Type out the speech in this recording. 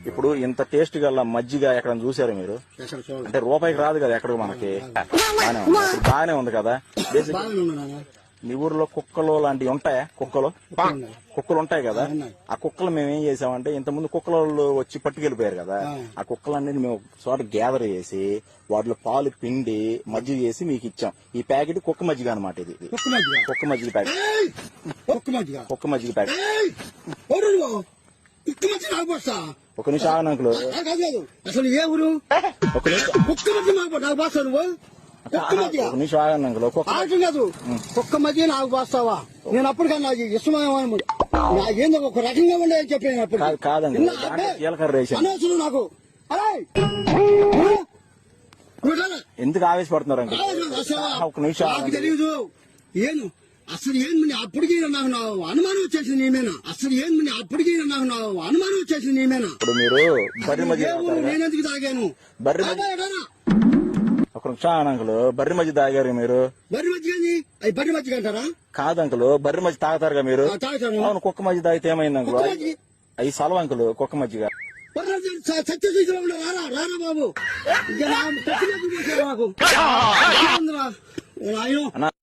ఇప్పుడు ఇంత టేస్ట్ గల మజ్జిగ ఎక్కడ చూసారు మీరు? అంటే రూపాయికి రాదు కదా ఎక్కడ మనకి. బాగానే ఉంది కదా. మీ ఊర్లో కుక్కలు లాంటివి ఉంటాయా? కుక్కలు ఉంటాయి కదా. ఆ కుక్కలు మేము ఏం చేసామంటే, ఇంతకుముందు కుక్కలు వచ్చి పట్టుకెళ్ళిపోయారు కదా, ఆ కుక్కలన్నీ మేము చోట గ్యాదర్ చేసి వాటిలో పాలు పిండి మజ్జిగ చేసి మీకు ఇచ్చాం. ఈ ప్యాకెట్ కుక్క మజ్జిగ అనమాట. ఇది కుక్క మజ్జిగ ప్యాకెట్. కుక్క మజ్జిగ ప్యాకెట్. ఒక నిమిషం ఆగను అంకుల్. అసలు ఏ ఊరు? ఒక నిమిషం ఆగను అంకుల్. కాదు కుక్క మధ్య నాకు పోస్తావా? నేను అప్పటికన్నా నాకు ఇష్టమేమో నాకేందో ఒక రకంగా ఉండే అని చెప్పాను. కాదండి, అనవసరం నాకు. ఎందుకు ఆవేశపడుతున్నారు అంకుల్? ఒక నిమిషం తెలియదు. ఏను అసలు ఏంది అప్పటికి నాకు అనుమానం వచ్చేసింది నీమేనా? అసలు ఏంది అప్పటికి నాకు అనుమానం వచ్చేసింది నీమేనా? ఇప్పుడు మీరు బర్రె మధ్య నేనెందుకు తాగాను? ఒక నిమిషం అంకుల్. బర్రె మధ్య తాగారు మీరు? బర్రె మధ్య అవి బర్రె మధ్య అంటారా? కాదు అంకుల్, బర్రె మధ్య తాగుతారుగా మీరు? అవును. కుక్క మధ్య తాగితే ఏమైంది అంకుల్? అవి సలవ అంకుల్. కుక్క మధ్యగా సత్యశీలో రారా రారా బాబు. నాకు